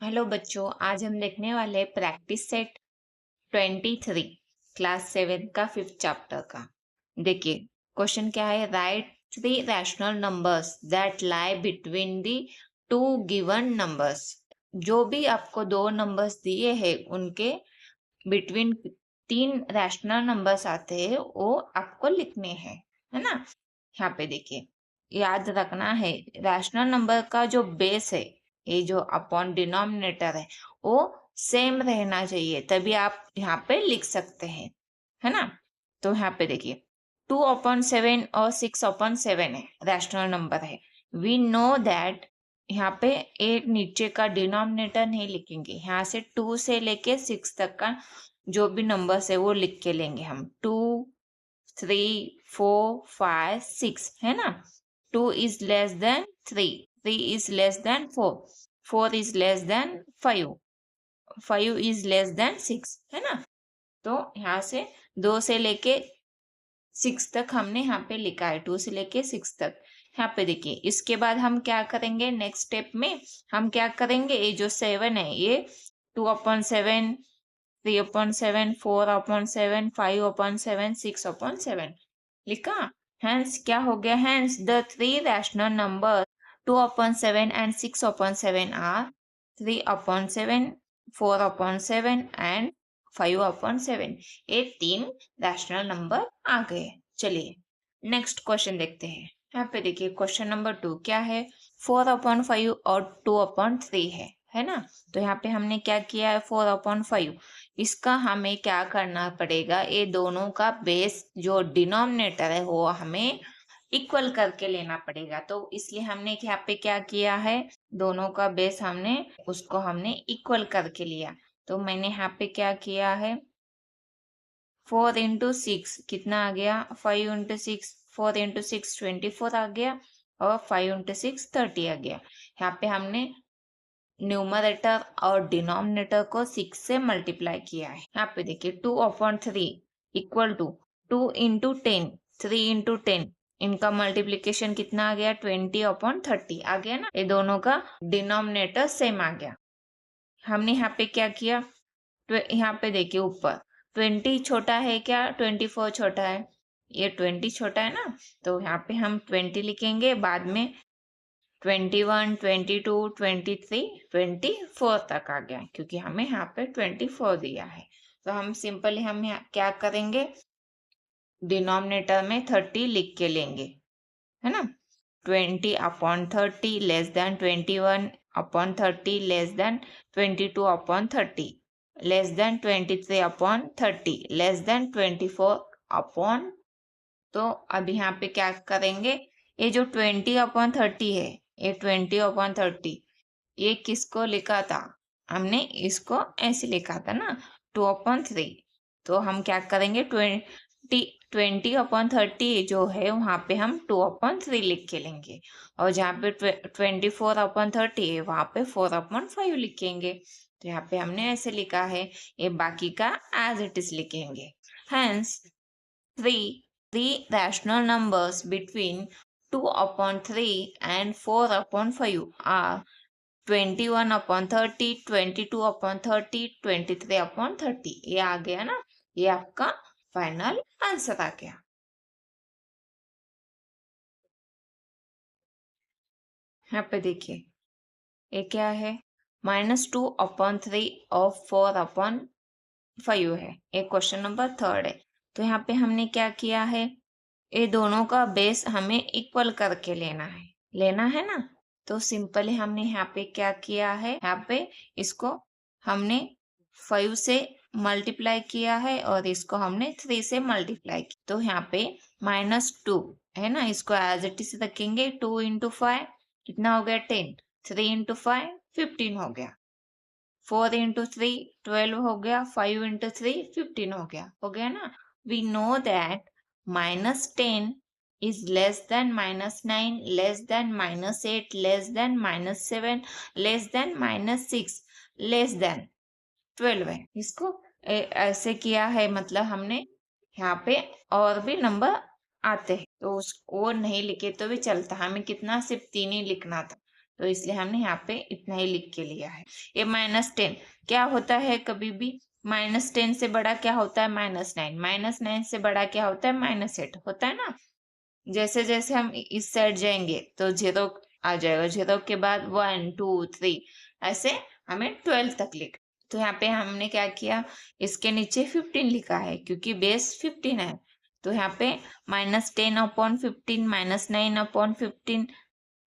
Hello बच्चों, आज हम देखने वाले प्रैक्टिस सेट 23 क्लास 7 का 5th चैप्टर का। देखिए क्वेश्चन क्या है। Right 3 rational numbers that lie between the 2 given numbers. जो भी आपको दो नंबर्स दिए हैं उनके बिटवीन 3 रैशनल नंबर्स आते हैं वो आपको लिखने हैं, है ना। यहाँ पे देखिए, याद रखना है रैशनल नंबर का जो बेस है, ये जो अपॉन डिनोमिनेटर है वो सेम रहना चाहिए, तभी आप यहाँ पे लिख सकते हैं, है ना। तो यहाँ पे देखिए 2/7 और 6/7 है, रैशनल नंबर है। वी नो दैट यहाँ पे एक नीचे का डिनोमिनेटर नहीं लिखेंगे, यहाँ से 2 से लेके 6 तक का जो भी नंबर्स है वो लिख के लेंगे हम। 2 3 4 5 6 है ना। 2 is less than 3, 3 is less than 4, 4 is less than 5, 5 is less than 6, है ना। तो यहाँ से 2 से लेके 6 तक हमने यहाँ पे लिखा है, 2 से लेके 6 तक। यहाँ पे देखिए इसके बाद हम क्या करेंगे, नेक्स्ट स्टेप में हम क्या करेंगे, ये जो 7 है ये 2/7, 3/7, 4/7, 5/7, 6/7 लिखा। Hence क्या हो गया, hence the three rational numbers 2/7 and 6/7 are 3/7, 4/7 and 5/7। ये तीन रैशनल नंबर आ गए। चलिए नेक्स्ट क्वेश्चन देखते हैं। यहाँ पे देखिए क्वेश्चन नंबर 2 क्या है, 4/5 और 2/3 है ना। तो यहाँ पे हमने क्या किया है, 4/5, इसका हमें क्या करना पड़ेगा, ये दोनों का बेस जो डिनोमिनेटर है वो हमें इक्वल करके लेना पड़ेगा। तो इसलिए हमने यहाँ पे क्या किया है, दोनों का बेस हमने इक्वल करके लिया। तो मैंने यहाँ पे क्या किया है, 4 इंटू 6 कितना आ गया, 5 इंटू 6, 4 इंटू 6 24 आ गया, और 5 इंटू 6 30 आ गया। यहाँ पे हमने न्यूमरेटर और डिनोमिनेटर को 6 से मल्टीप्लाई किया है। यहाँ पे देखिए 2/3 इक्वल टू 2 इंटू 10, 3 इंटू 10, इनका मल्टीप्लीकेशन कितना आ गया, 20/30 आ गया ना। ये दोनों का डिनोमिनेटर सेम आ गया। हमने यहाँ पे क्या किया, यहाँ पे देखिए ऊपर 20 छोटा है क्या, 24 छोटा है, ये 20 छोटा है ना, तो यहाँ पे हम 20 लिखेंगे, बाद में 21, 22, 23, 24 तक आ गया, क्योंकि हमें यहाँ पे 24 दिया है। तो हम सिंपली हम यहाँ क्या करेंगे, डिनोमिनेटर में 30 लिख के लेंगे, है ना। 20/30 less than 21/30 less than 22/30 less than 23/30 less than 24 तो अब यहाँ पे क्या करेंगे, ये जो 20/30 है, ये 20/30 ये किसको लिखा था, हमने इसको ऐसे लिखा था ना, 2/3। तो हम क्या करेंगे, 20/30 जो है वहां पे हम 2/3 लिख के लेंगे, और जहाँ पे 24/30 है वहां पे 4/5 लिखेंगे। तो यहाँ पे हमने ऐसे लिखा है, ये बाकी का एज इट इज लिखेंगे। Hence, three rational numbers between 2/3 and 4/5 are 21/30, 22/30, 23/30। ये आ गया ना, ये आपका फाइनल आंसर आ गया। यहाँ पे देखिए ये क्या है, -2/3 और 4/5 है, ये क्वेश्चन नंबर 3 है। तो यहाँ पे हमने क्या किया है, ये दोनों का बेस हमें इक्वल करके लेना है ना। तो सिंपली हमने यहाँ पे क्या किया है, यहाँ पे इसको हमने 5 से मल्टीप्लाई किया है और इसको हमने 3 से मल्टीप्लाई किया। तो यहाँ पे -2 है ना, इसको एज इट इज रखेंगे। 2 इंटू 5 कितना हो गया, 10, 3 इंटू 5 15 हो गया, 4 इंटू 3 12 हो गया, 5 इंटू 3 15 हो गया ना। We know that -10 is less than -9, less than -8, less than -7, less than -6, less than 12 है। इसको ऐसे किया है, मतलब हमने यहाँ पे और भी नंबर आते हैं तो उसको नहीं लिखे तो भी चलता, हमें कितना सिर्फ 3 ही लिखना था। तो इसलिए हमने यहाँ पे इतना ही लिख के लिया है। ये -10 क्या होता है, कभी भी -10 से बड़ा क्या होता है, -9, -9 से बड़ा क्या होता है, -8 होता है ना। जैसे जैसे हम इस साइड जाएंगे तो 0 आ जाएगा, 0 के बाद 1 2 3 ऐसे हमें 12 तक लिख। तो यहाँ पे हमने क्या किया, इसके नीचे 15 लिखा है क्योंकि बेस 15 है। तो यहाँ पे -10/15 -9/15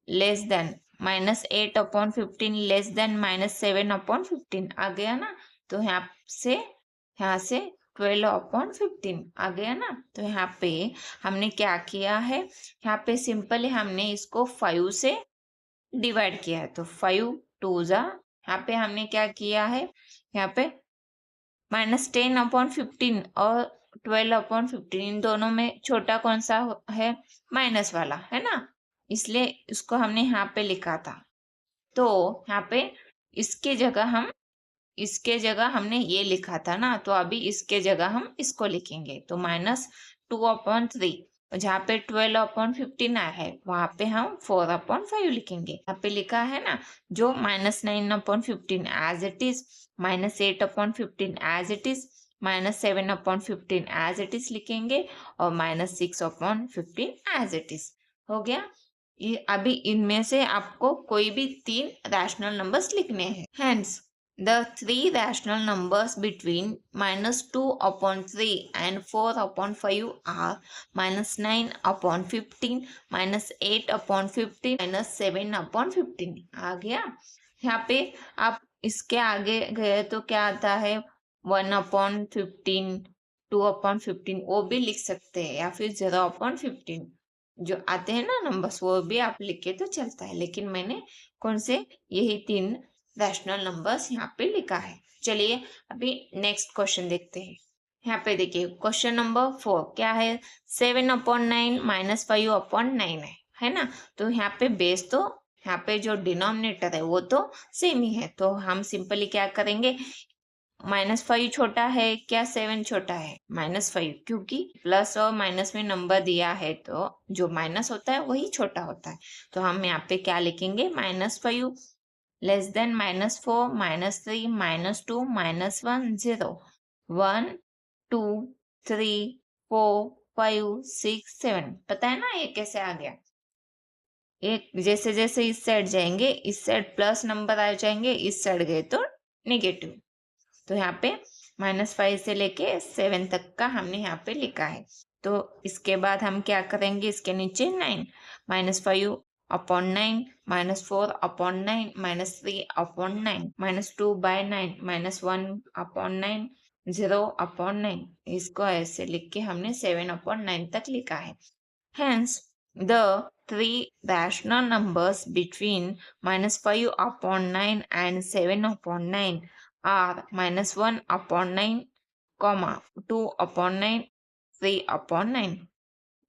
लेस देन -8/15 लेस देन -7/15 आ गया ना। तो यहाँ से 12/15 आ गया ना। तो यहाँ पे हमने क्या किया है, यहाँ पे सिंपली हमने इसको 5 से डिवाइड किया है। तो 5 2 जा, यहाँ पे हमने क्या किया है, यहाँ पे -10/15 और 12/15 इन दोनों में छोटा कौन सा है, माइनस वाला है ना, इसलिए इसको हमने यहाँ पे लिखा था। तो यहाँ पे इसके जगह हमने ये लिखा था ना, तो अभी इसके जगह हम इसको लिखेंगे। तो -2/3, जहाँ पे 12/15 आया है वहां पे हम 4/5 लिखेंगे। यहाँ पे लिखा है ना, जो -9/15 as it is, -8/15 as it is, -7/15 as it is लिखेंगे और -6/15 एज इट इज। हो गया। ये अभी इनमें से आपको कोई भी 3 रैशनल नंबर्स लिखने हैं। Hence, the 3 rational numbers between -2/3 and 4/5 are -9/15, -8/15, -7/15। आ गया। यहाँ पे आप इसके आगे गए तो क्या आता है, 1/15, 2/15 वो भी लिख सकते हैं, या फिर 0/15 जो आते हैं ना नंबर्स, वो भी आप लिखे तो चलता है। लेकिन मैंने कौन से, यही 3 रैशनल नंबर्स यहाँ पे लिखा है। चलिए अभी नेक्स्ट क्वेश्चन देखते हैं। यहाँ पे देखिए क्वेश्चन नंबर 4 क्या है, 7/9 -5/9 है ना। तो यहाँ पे बेस तो, यहाँ पे जो डिनोमिनेटर है वो तो सेम ही है। तो हम सिंपली क्या करेंगे, -5 छोटा है क्या 7 छोटा है, -5, क्योंकि प्लस और माइनस में नंबर दिया है तो जो माइनस होता है वही छोटा होता है। तो हम यहाँ पे क्या लिखेंगे, -5 लेस देन -4 -3 -2 -1 0 1 2 3 4 5 6 7। पता है ना ये कैसे आ गया, एक जैसे जैसे इस साइड जाएंगे इस साइड प्लस नंबर आ जाएंगे, इस साइड गए तो नेगेटिव। तो यहाँ पे -5 से लेके 7 तक का हमने यहाँ पे लिखा है। तो इसके बाद हम क्या करेंगे, इसके नीचे 9, -5/9 -4/9 -3/9 -2/9 -1/9 0/9, इसको ऐसे लिख के हमने 7/9 तक लिखा है। Hence, the 3 rational numbers between -5/9 and 7/9 are -1/9, 2/9, 3/9।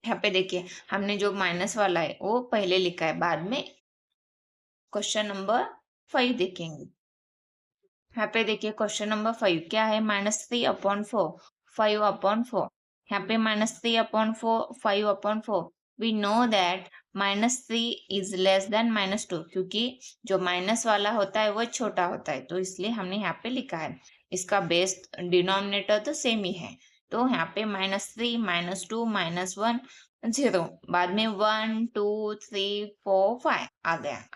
यहाँ पे देखिए हमने जो माइनस वाला है वो पहले लिखा है, बाद में क्वेश्चन नंबर 5 देखेंगे। यहाँ पे देखिए क्वेश्चन नंबर 5 क्या है, -3/4 5/4। यहाँ पे -3/4 5/4। We know that -3 is less than -2, क्योंकि जो माइनस वाला होता है वो छोटा होता है, तो इसलिए हमने यहाँ पे लिखा है। इसका बेस डिनोमिनेटर तो सेम ही है। तो यहाँ पे -3 -2 -1 0, बाद में 1 2 3 4 5 आ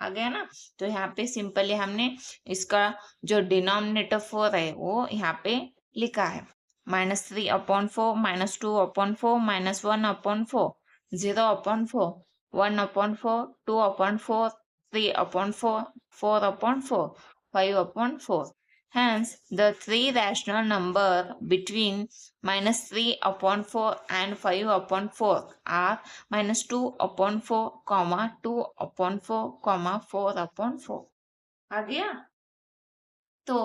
गया ना। तो यहाँ पे सिंपली हमने इसका जो डिनोमिनेटर 4 है वो यहाँ पे लिखा है, -3/4 -2/4 -1/4 0/4 1/4 2/4 3/4 4/4 5/4। Hence, the 3 rational number between -3/4 and 5/4 are -2/4, 2/4, 4/4। आ गया। तो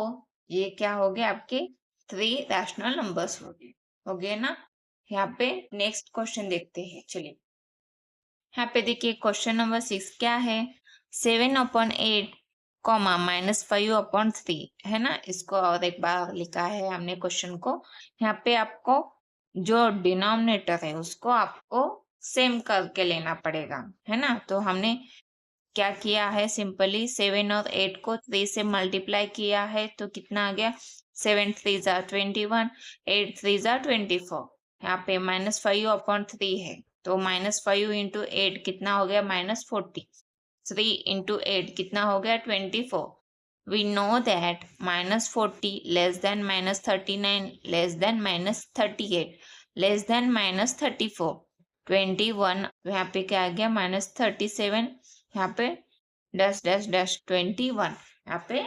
ये क्या हो गया, आपके 3 रैशनल नंबर्स हो गए ना। यहाँ पे नेक्स्ट क्वेश्चन देखते हैं। चलिए यहाँ पे देखिए क्वेश्चन नंबर 6 क्या है, 7/8 -5/3 है ना। इसको और एक बार लिखा है हमने क्वेश्चन को। यहाँ पे आपको जो डिनोमिनेटर है उसको आपको सेम करके लेना पड़ेगा, है ना। तो हमने क्या किया है, सिंपली 7 और 8 को 3 से मल्टीप्लाई किया है तो कितना आ गया, 7 3 ज़ा 21, 8 3 ज़ा 24। यहाँ पे -5/3 है तो -5 इंटू 8 कितना हो गया, -40। 3 इंटू 8 कितना हो गया, 24। We know that -40 less than -39 less than -38 less than -34 21। यहाँ पे क्या आ गया, -37। यहाँ पे डैश डैश डैश 21। यहाँ पे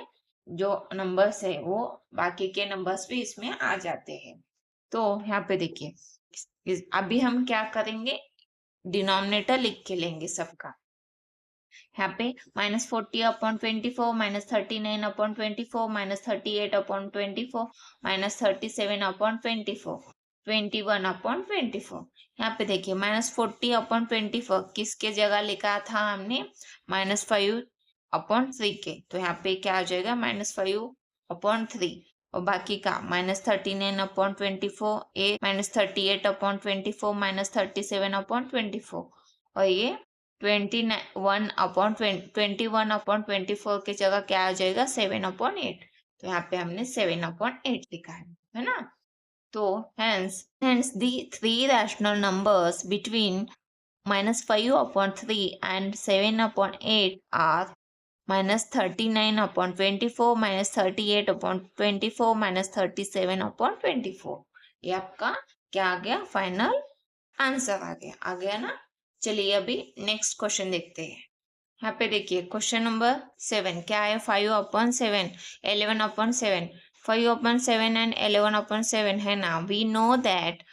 जो नंबर्स है वो बाकी के नंबर्स भी इसमें आ जाते हैं। तो यहाँ पे देखिए अभी हम क्या करेंगे, डिनोमिनेटर लिख के लेंगे सबका। यहाँ पे -40/24, -39/24, -38/24, -37/24, 21/24। यहाँ पे देखिए -40/24 किसके जगह लिखा था हमने, -5/3 के, तो यहाँ पे क्या आ जाएगा, -5/3। और बाकी का -39/24, ए -38/24, -37/24, और ये 21/24 की जगह क्या आ जाएगा, 7/8। तो यहाँ पे हमने 7/8 लिखा है ना। तो hence the three rational numbers between -5/3 and 7/8 are -39/24, -38/24, -37/24। ये आपका क्या आ गया, फाइनल आंसर आ गया ना। चलिए अभी नेक्स्ट क्वेश्चन देखते हैं। यहाँ पे देखिए क्वेश्चन नंबर 7 क्या है, 5/7, 11/7, 5/7 एंड 11/7 है ना। We know that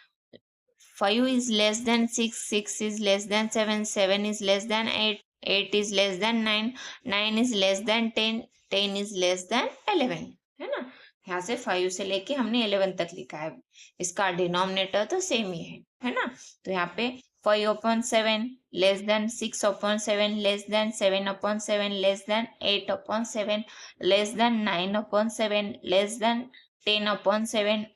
5 is less than 6, 6 is less than 7, 7 is less than 8, 8 is less than 9, 9 is less than 10, 10 is less than 11, है ना। यहाँ से 5 से लेके हमने 11 तक लिखा है, इसका डिनोमिनेटर तो सेम ही है ना। तो यहाँ पे 5/7 less than 6/7 less than 7/7 less than 8/7 less than 9/7 less than 10/7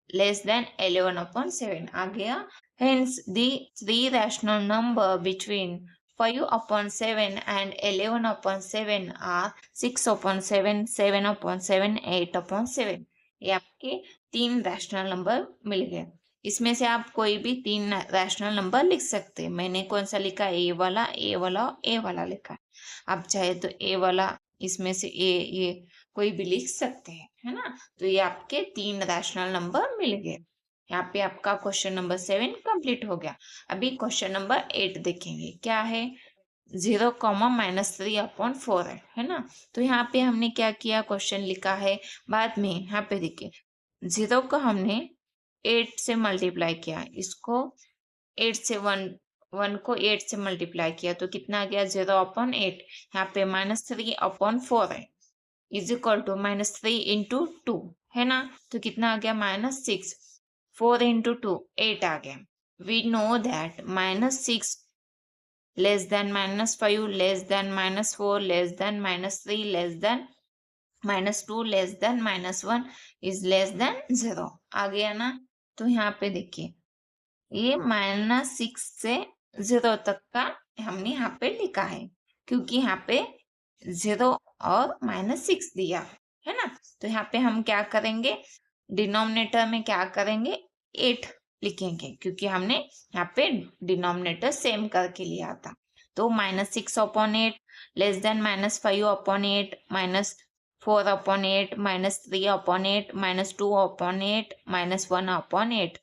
less than 11/7 आ गया। Hence the three rational number between 5/7 and 11/7 are 6/7, 7/7, 8/7। ये आपके तीन रैशनल नंबर मिल गए। इसमें से आप कोई भी तीन रैशनल नंबर लिख सकते हैं। मैंने कौन सा लिखा, ए वाला, ए वाला, ए वाला लिखा है। आप चाहे तो ए वाला इसमें से ये कोई भी लिख सकते हैं, है ना। तो ये आपके तीन रैशनल नंबर मिल गए। यहाँ पे आपका क्वेश्चन नंबर 7 कंप्लीट हो गया। अभी क्वेश्चन नंबर 8 देखेंगे क्या है, 0, -3/4 है ना। तो यहाँ पे हमने क्या किया, क्वेश्चन लिखा है, बाद में यहाँ पे देखिए 0 को हमने 8 से मल्टीप्लाई किया, इसको 8 से 1 को 8 से मल्टीप्लाई किया तो कितना आ गया, 0/8। यहाँ पे -3/4 है, इज इक्वल टू -3 इंटू 2 है ना। तो कितना आ गया, -6। 4 इंटू 2 8 आ गया। We know that -6 less than -5 less than -4 less than -3 less than -2 less than -1 is less than 0 आ गया ना। तो यहाँ पे देखिए ये -6 से 0 तक का हमने यहाँ पे लिखा है, क्योंकि यहाँ पे 0 और -6 दिया है ना। तो यहाँ पे हम क्या करेंगे, डिनोमिनेटर में क्या करेंगे, 8 लिखेंगे, क्योंकि हमने यहाँ पे डिनोमिनेटर सेम करके लिया था। तो -6/8 लेस देन -5/8 -4/8 -3/8 -2/8 -1/8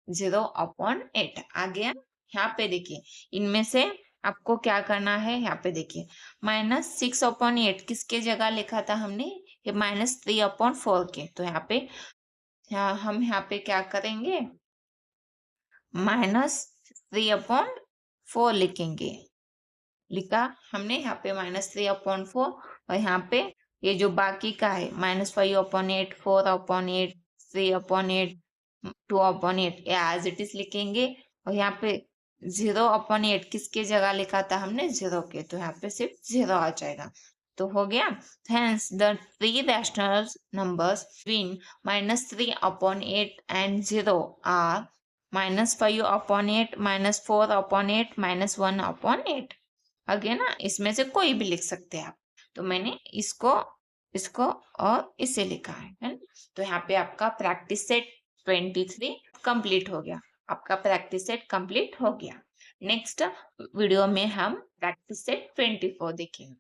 0/8 आ गया। यहाँ पे देखिए इनमें से आपको क्या करना है, यहाँ पे देखिए -6/8 किसके जगह लिखा था हमने, ये -3/4 के। तो यहाँ पे हम यहाँ पे क्या करेंगे, -3/4 लिखेंगे। लिखा हमने यहाँ पे -3/4, और यहाँ पे ये जो बाकी का है -5/8, 4/8, 3/8, 2/8 ये एज इट इज लिखेंगे। और यहाँ पे 0/8 किसके जगह लिखा था हमने, 0 के, तो यहाँ पे सिर्फ 0 आ जाएगा। तो हो गया। Hence the three rational numbers between -3/8 and 0 are -5/8, -4/8, -1/8। Again ना इसमें से कोई भी लिख सकते हैं आप। तो मैंने इसको इसको और इसे लिखा है ना? तो यहाँ पे आपका प्रैक्टिस सेट 23 कंप्लीट हो गया। आपका प्रैक्टिस सेट कंप्लीट हो गया। नेक्स्ट वीडियो में हम प्रैक्टिस सेट 24 देखेंगे।